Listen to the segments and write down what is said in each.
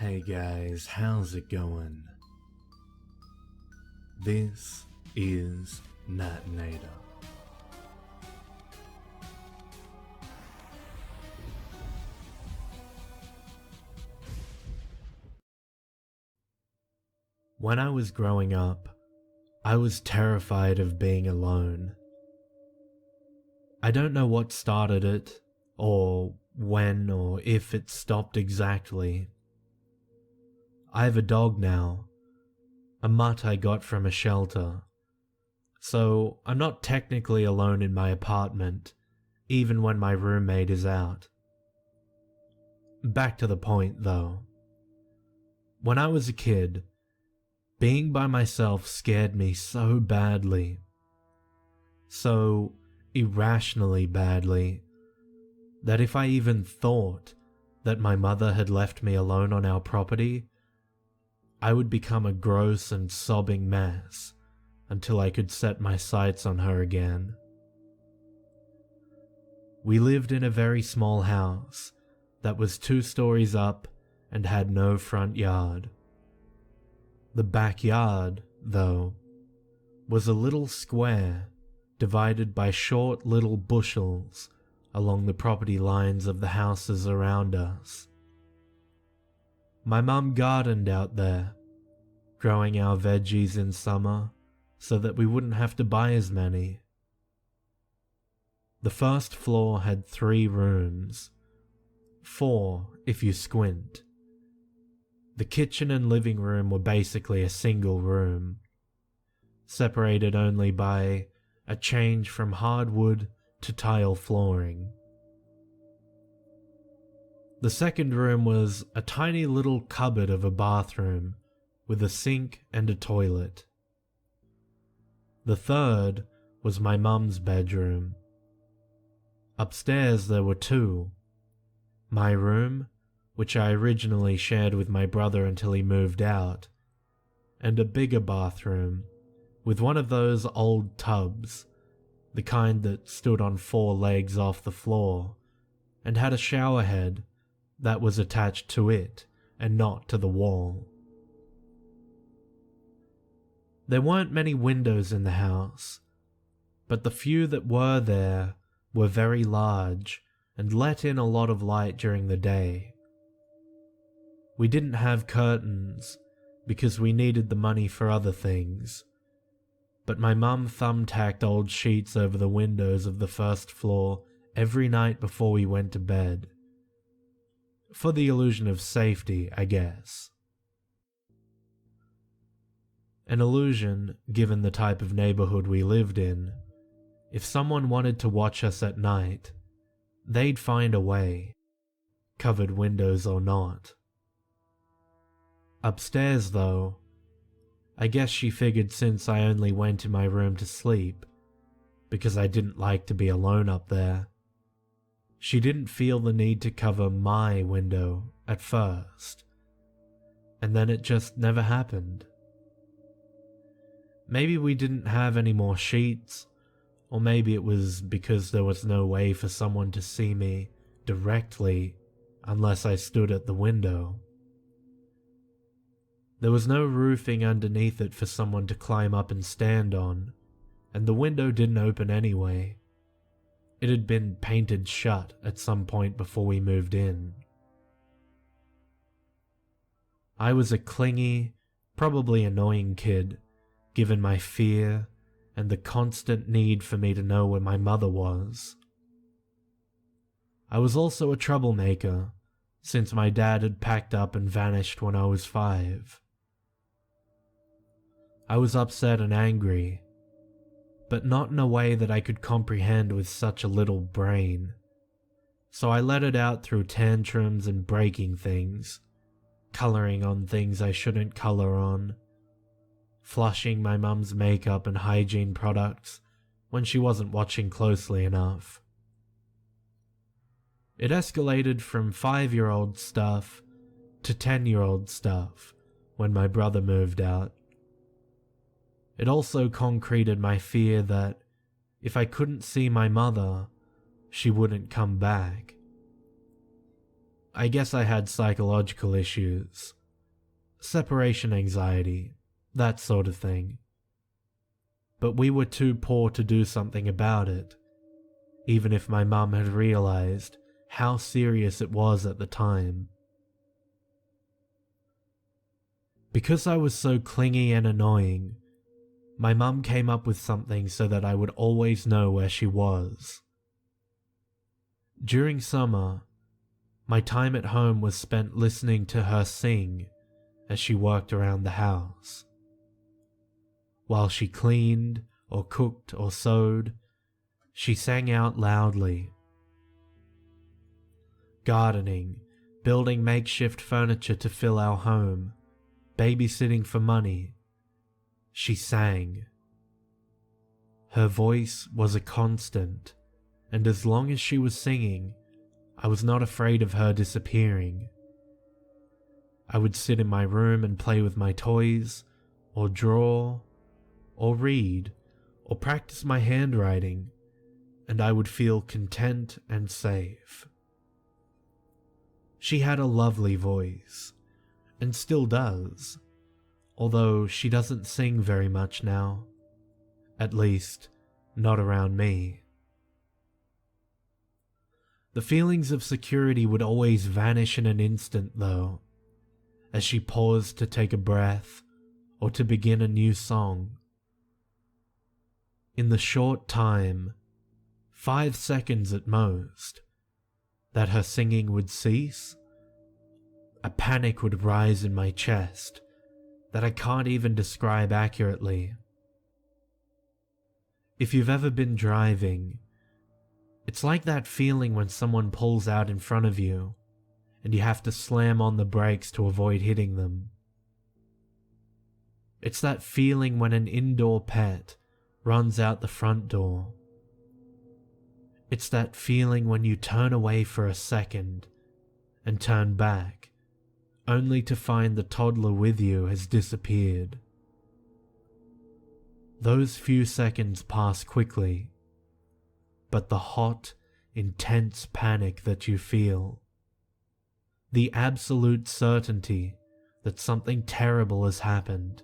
Hey guys, how's it going? This is Natenator. When I was growing up, I was terrified of being alone. I don't know what started it, or when or if it stopped exactly. I have a dog now, a mutt I got from a shelter, so I'm not technically alone in my apartment, even when my roommate is out. Back to the point though. When I was a kid, being by myself scared me so badly, so irrationally badly, that if I even thought that my mother had left me alone on our property, I would become a gross and sobbing mess until I could set my sights on her again. We lived in a very small house that was 2 stories up and had no front yard. The backyard, though, was a little square divided by short little bushels along the property lines of the houses around us. My mum gardened out there, growing our veggies in summer so that we wouldn't have to buy as many. The first floor had 3 rooms, 4 if you squint. The kitchen and living room were basically a single room, separated only by a change from hardwood to tile flooring. The second room was a tiny little cupboard of a bathroom with a sink and a toilet. The third was my mum's bedroom. Upstairs there were 2. My room, which I originally shared with my brother until he moved out, and a bigger bathroom with one of those old tubs, the kind that stood on 4 legs off the floor, and had a shower head that was attached to it and not to the wall. There weren't many windows in the house, but the few that were there were very large and let in a lot of light during the day. We didn't have curtains because we needed the money for other things, but my mum thumbtacked old sheets over the windows of the first floor every night before we went to bed. For the illusion of safety, I guess. An illusion, given the type of neighborhood we lived in. If someone wanted to watch us at night, they'd find a way, covered windows or not. Upstairs, though, I guess she figured since I only went to my room to sleep, because I didn't like to be alone up there, she didn't feel the need to cover my window at first, and then it just never happened. Maybe we didn't have any more sheets, or maybe it was because there was no way for someone to see me directly unless I stood at the window. There was no roofing underneath it for someone to climb up and stand on, and the window didn't open anyway. It had been painted shut at some point before we moved in. I was a clingy, probably annoying kid, given my fear and the constant need for me to know where my mother was. I was also a troublemaker, since my dad had packed up and vanished when I was 5. I was upset and angry, but not in a way that I could comprehend with such a little brain, so I let it out through tantrums and breaking things, coloring on things I shouldn't color on, flushing my mum's makeup and hygiene products when she wasn't watching closely enough. It escalated from 5-year-old stuff to 10-year-old stuff when my brother moved out. It also concreted my fear that if I couldn't see my mother, she wouldn't come back. I guess I had psychological issues. Separation anxiety, that sort of thing. But we were too poor to do something about it, even if my mum had realized how serious it was at the time. Because I was so clingy and annoying, my mum came up with something so that I would always know where she was. During summer, my time at home was spent listening to her sing as she worked around the house. While she cleaned, or cooked, or sewed, she sang out loudly. Gardening, building makeshift furniture to fill our home, babysitting for money, she sang. Her voice was a constant, and as long as she was singing, I was not afraid of her disappearing. I would sit in my room and play with my toys, or draw, or read, or practice my handwriting, and I would feel content and safe. She had a lovely voice, and still does, although she doesn't sing very much now, at least not around me. The feelings of security would always vanish in an instant, though, as she paused to take a breath or to begin a new song. In the short time, 5 seconds at most, that her singing would cease, a panic would rise in my chest that I can't even describe accurately. If you've ever been driving, it's like that feeling when someone pulls out in front of you and you have to slam on the brakes to avoid hitting them. It's that feeling when an indoor pet runs out the front door. It's that feeling when you turn away for a second and turn back, only to find the toddler with you has disappeared. Those few seconds pass quickly, but the hot, intense panic that you feel, the absolute certainty that something terrible has happened,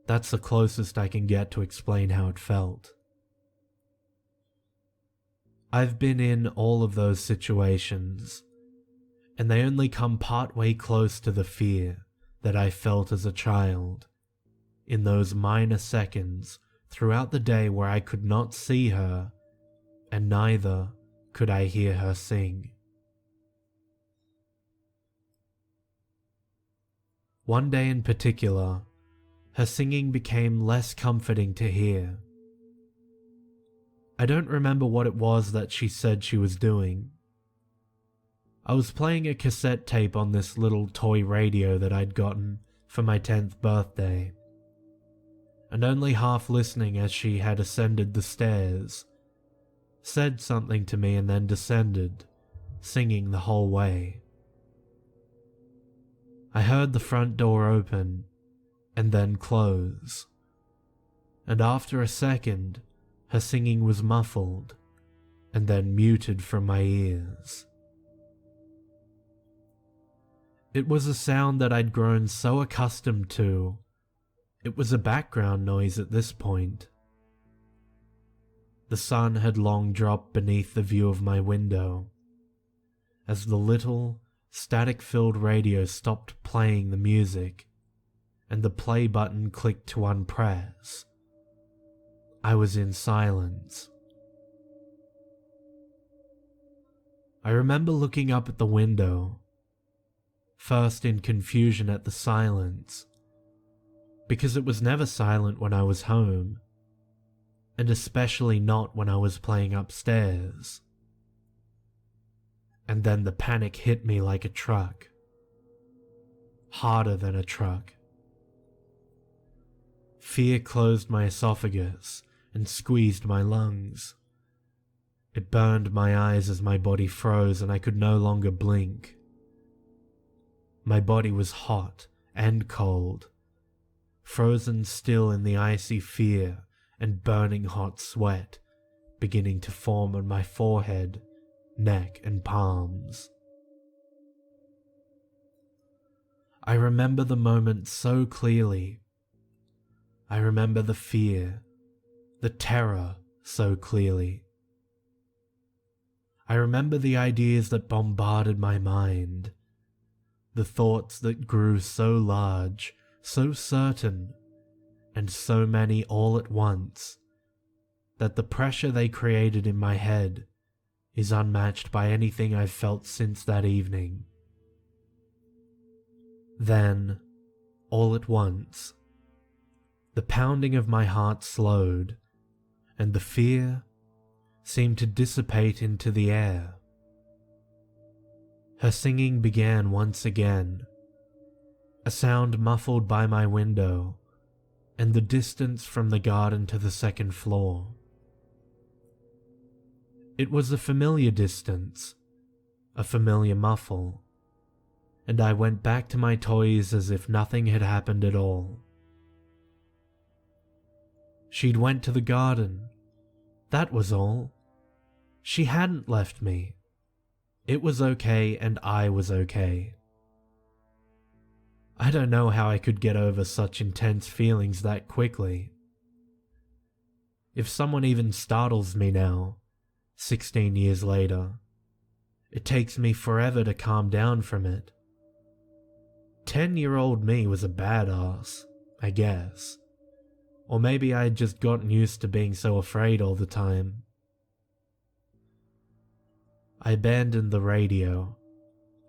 that's the closest I can get to explain how it felt. I've been in all of those situations, and they only come partway close to the fear that I felt as a child, in those minor seconds throughout the day where I could not see her, and neither could I hear her sing. One day in particular, her singing became less comforting to hear. I don't remember what it was that she said she was doing. I was playing a cassette tape on this little toy radio that I'd gotten for my 10th birthday, and only half listening as she had ascended the stairs, said something to me and then descended, singing the whole way. I heard the front door open and then close, and after a second, her singing was muffled and then muted from my ears. It was a sound that I'd grown so accustomed to, it was a background noise at this point. The sun had long dropped beneath the view of my window, as the little, static-filled radio stopped playing the music, and the play button clicked to unpress. I was in silence. I remember looking up at the window, first in confusion at the silence, because it was never silent when I was home, and especially not when I was playing upstairs. And then the panic hit me like a truck, harder than a truck. Fear closed my esophagus and squeezed my lungs. It burned my eyes as my body froze and I could no longer blink. My body was hot and cold, frozen still in the icy fear and burning hot sweat beginning to form on my forehead neck, and palms. I remember the moment so clearly. I remember the fear, the terror so clearly. I remember the ideas that bombarded my mind, the thoughts that grew so large, so certain, and so many all at once, that the pressure they created in my head is unmatched by anything I've felt since that evening. Then, all at once, the pounding of my heart slowed, and the fear seemed to dissipate into the air. Her singing began once again, a sound muffled by my window and the distance from the garden to the second floor. It was a familiar distance, a familiar muffle, and I went back to my toys as if nothing had happened at all. She'd went to the garden, that was all. She hadn't left me. It was okay and I was okay. I don't know how I could get over such intense feelings that quickly. If someone even startles me now, 16 years later, it takes me forever to calm down from it. 10-year-old me was a badass, I guess. Or maybe I had just gotten used to being so afraid all the time. I abandoned the radio,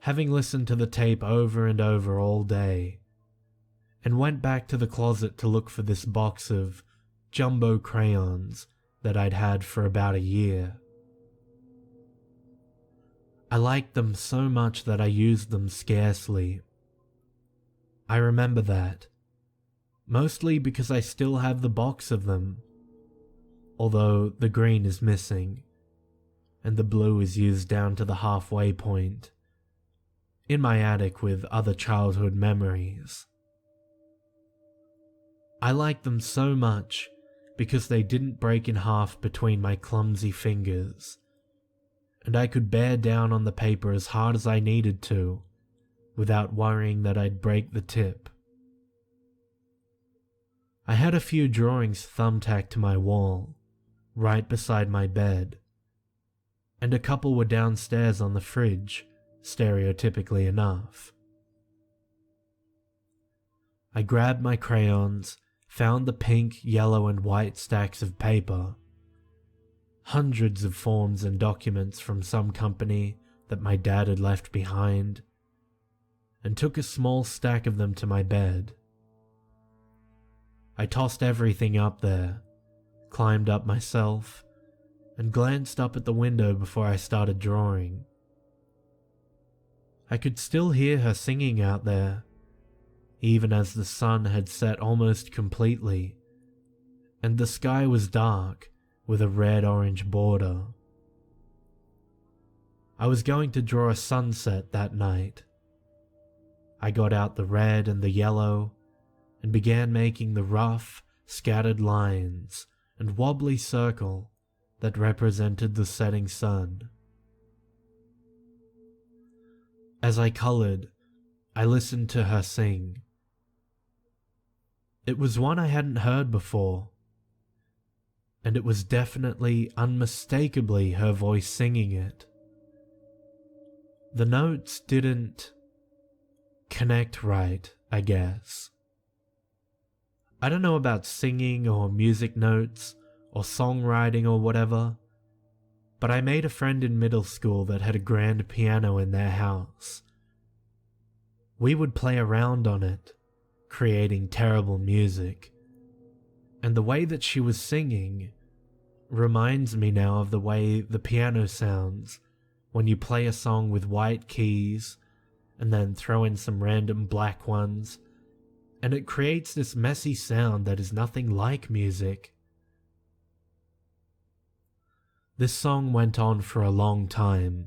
having listened to the tape over and over all day, and went back to the closet to look for this box of jumbo crayons that I'd had for about a year. I liked them so much that I used them scarcely. I remember that, mostly because I still have the box of them, although the green is missing, and the blue is used down to the halfway point, in my attic with other childhood memories. I liked them so much because they didn't break in half between my clumsy fingers, and I could bear down on the paper as hard as I needed to, without worrying that I'd break the tip. I had a few drawings thumbtacked to my wall, right beside my bed, and a couple were downstairs on the fridge, stereotypically enough. I grabbed my crayons, found the pink, yellow, and white stacks of paper, hundreds of forms and documents from some company that my dad had left behind, and took a small stack of them to my bed. I tossed everything up there, climbed up myself, and glanced up at the window before I started drawing. I could still hear her singing out there, even as the sun had set almost completely, and the sky was dark with a red-orange border. I was going to draw a sunset that night. I got out the red and the yellow and began making the rough, scattered lines and wobbly circle that represented the setting sun. As I colored, I listened to her sing. It was one I hadn't heard before, and it was definitely, unmistakably her voice singing it. The notes didn't connect right, I guess. I don't know about singing or music notes or songwriting or whatever, but I made a friend in middle school that had a grand piano in their house. We would play around on it, creating terrible music, and the way that she was singing reminds me now of the way the piano sounds when you play a song with white keys and then throw in some random black ones, and it creates this messy sound that is nothing like music. This song went on for a long time.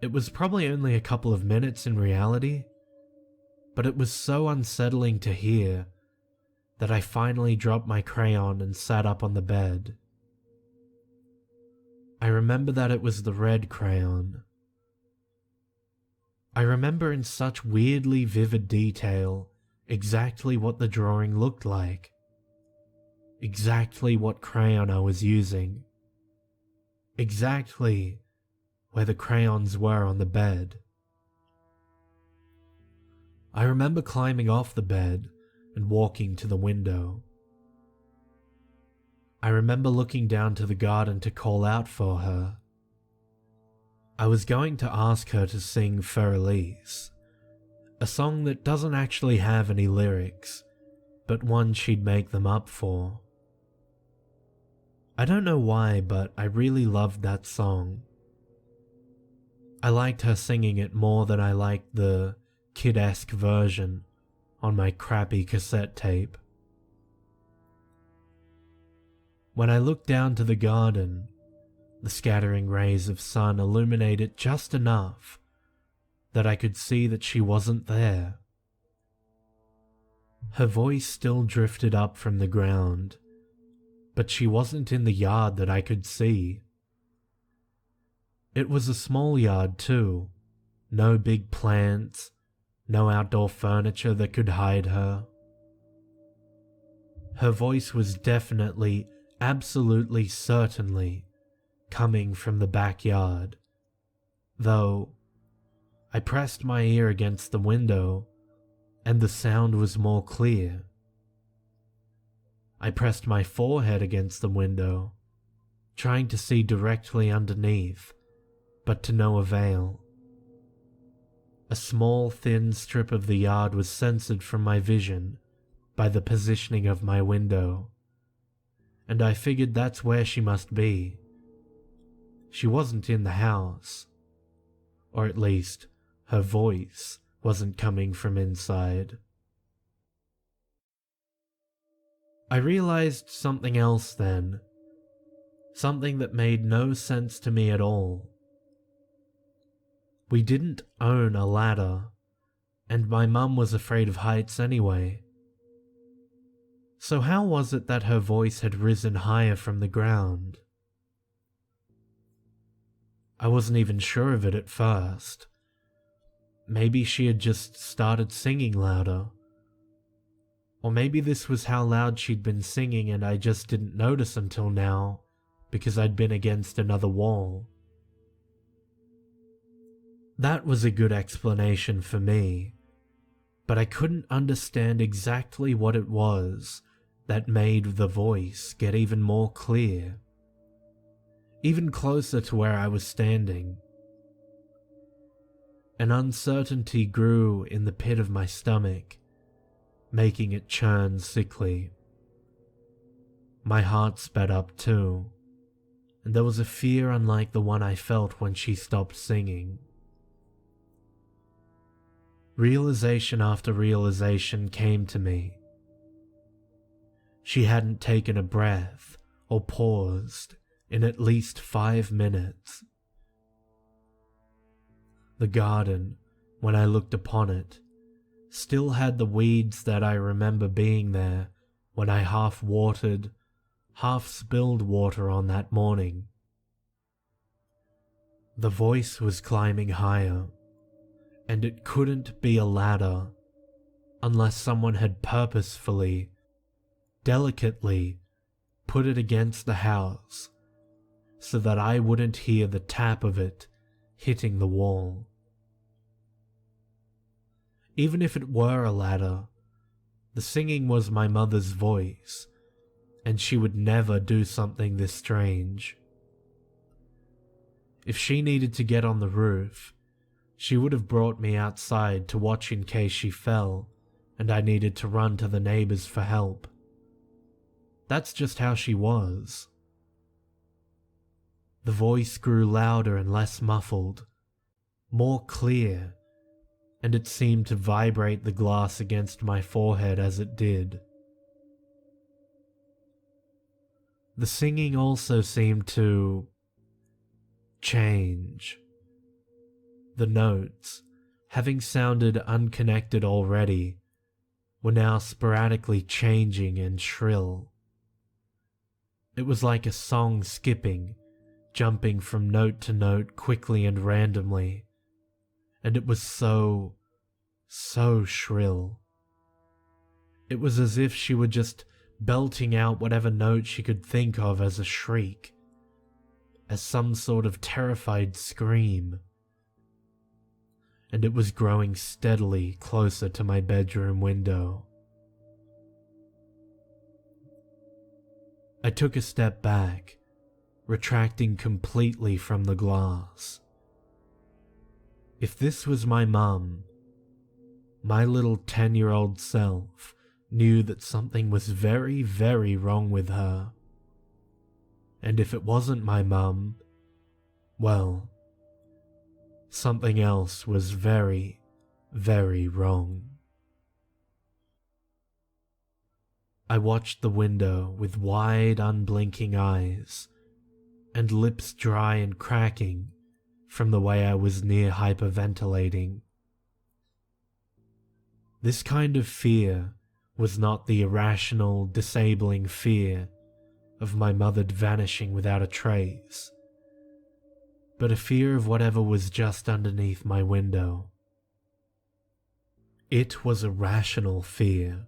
It was probably only a couple of minutes in reality, but it was so unsettling to hear that I finally dropped my crayon and sat up on the bed. I remember that it was the red crayon. I remember in such weirdly vivid detail exactly what the drawing looked like, exactly what crayon I was using, exactly where the crayons were on the bed. I remember climbing off the bed and walking to the window. I remember looking down to the garden to call out for her. I was going to ask her to sing Fur-Elise, a song that doesn't actually have any lyrics, but one she'd make them up for. I don't know why, but I really loved that song. I liked her singing it more than I liked the kid-esque version on my crappy cassette tape. When I looked down to the garden, the scattering rays of sun illuminate it just enough that I could see that she wasn't there. Her voice still drifted up from the ground, but she wasn't in the yard that I could see. It was a small yard too, no big plants, no outdoor furniture that could hide her. Her voice was definitely, absolutely, certainly coming from the backyard, though I pressed my ear against the window and the sound was more clear. I pressed my forehead against the window, trying to see directly underneath, but to no avail. A small, thin strip of the yard was censored from my vision by the positioning of my window, and I figured that's where she must be. She wasn't in the house, or at least her voice wasn't coming from inside. I realized something else then, something that made no sense to me at all. We didn't own a ladder, and my mum was afraid of heights anyway. So how was it that her voice had risen higher from the ground? I wasn't even sure of it at first. Maybe she had just started singing louder. Or maybe this was how loud she'd been singing and I just didn't notice until now because I'd been against another wall. That was a good explanation for me, but I couldn't understand exactly what it was that made the voice get even more clear, even closer to where I was standing. An uncertainty grew in the pit of my stomach, making it churn sickly. My heart sped up too, and there was a fear unlike the one I felt when she stopped singing. Realization after realization came to me. She hadn't taken a breath or paused in at least 5 minutes. The garden, when I looked upon it, still had the weeds that I remember being there when I half watered, half spilled water on that morning. The voice was climbing higher, and it couldn't be a ladder unless someone had purposefully, delicately put it against the house so that I wouldn't hear the tap of it hitting the wall. Even if it were a ladder, the singing was my mother's voice, and she would never do something this strange. If she needed to get on the roof, she would have brought me outside to watch in case she fell and I needed to run to the neighbors for help. That's just how she was. The voice grew louder and less muffled, more clear, and it seemed to vibrate the glass against my forehead as it did. The singing also seemed to change. The notes, having sounded unconnected already, were now sporadically changing and shrill. It was like a song skipping, jumping from note to note quickly and randomly, and it was so shrill. It was as if she were just belting out whatever note she could think of as a shriek, as some sort of terrified scream. And it was growing steadily closer to my bedroom window. I took a step back, retracting completely from the glass. If this was my mum, my little 10-year-old self knew that something was very, very wrong with her. And if it wasn't my mum, well, something else was very, very wrong. I watched the window with wide, unblinking eyes, and lips dry and cracking from the way I was near hyperventilating. This kind of fear was not the irrational, disabling fear of my mother vanishing without a trace, but a fear of whatever was just underneath my window. It was a rational fear,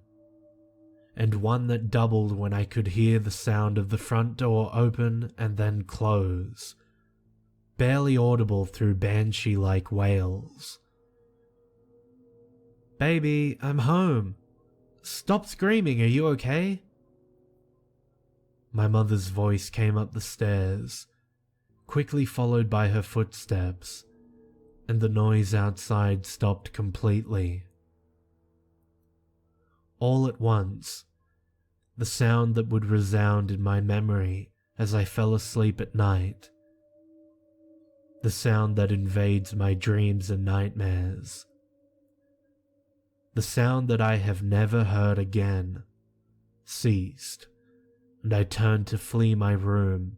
and one that doubled when I could hear the sound of the front door open and then close, barely audible through banshee-like wails. "Baby, I'm home. Stop screaming, are you okay?" My mother's voice came up the stairs, quickly followed by her footsteps, and the noise outside stopped completely. All at once, the sound that would resound in my memory as I fell asleep at night, the sound that invades my dreams and nightmares, the sound that I have never heard again, ceased, and I turned to flee my room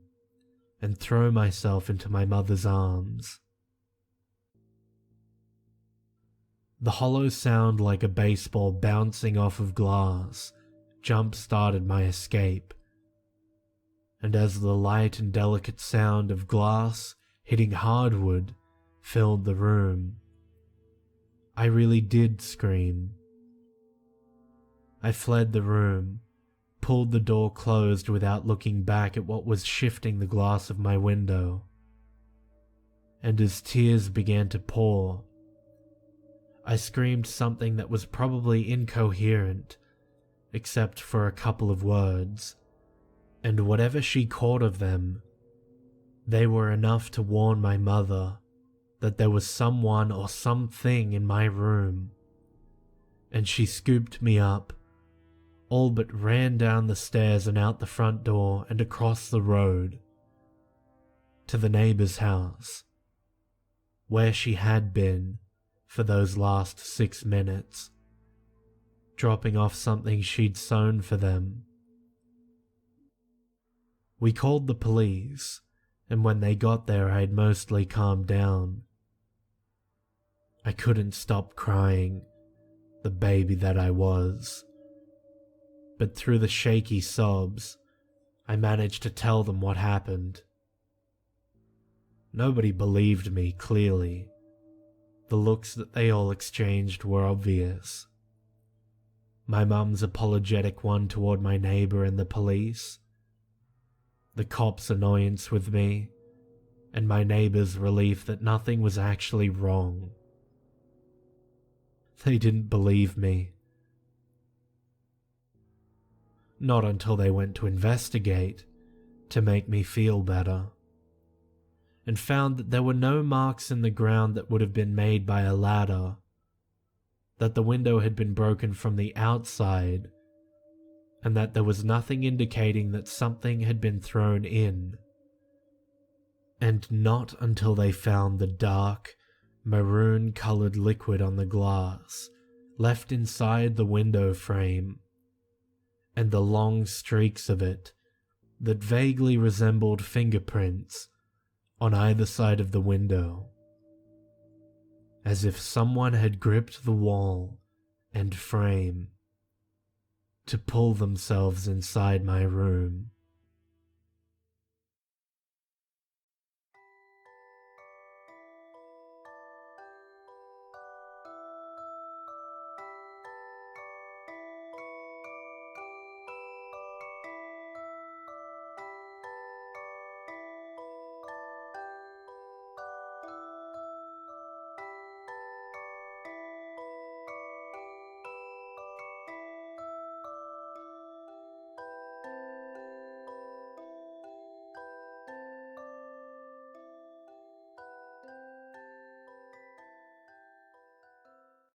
and throw myself into my mother's arms. The hollow sound like a baseball bouncing off of glass jump-started my escape, and as the light and delicate sound of glass hitting hardwood filled the room, I really did scream. I fled the room, pulled the door closed without looking back at what was shifting the glass of my window, and as tears began to pour, I screamed something that was probably incoherent, except for a couple of words, and whatever she caught of them, they were enough to warn my mother that there was someone or something in my room, and she scooped me up, all but ran down the stairs and out the front door and across the road to the neighbor's house, where she had been for those last 6 minutes, dropping off something she'd sewn for them. We called the police, and when they got there I had mostly calmed down. I couldn't stop crying, the baby that I was, but through the shaky sobs, I managed to tell them what happened. Nobody believed me, clearly. The looks that they all exchanged were obvious. My mum's apologetic one toward my neighbor and the police, the cops' annoyance with me, and my neighbor's relief that nothing was actually wrong. They didn't believe me. Not until they went to investigate, to make me feel better, and found that there were no marks in the ground that would have been made by a ladder, that the window had been broken from the outside, and that there was nothing indicating that something had been thrown in. And not until they found the dark, maroon-colored liquid on the glass left inside the window frame, and the long streaks of it that vaguely resembled fingerprints on either side of the window, as if someone had gripped the wall and frame to pull themselves inside my room.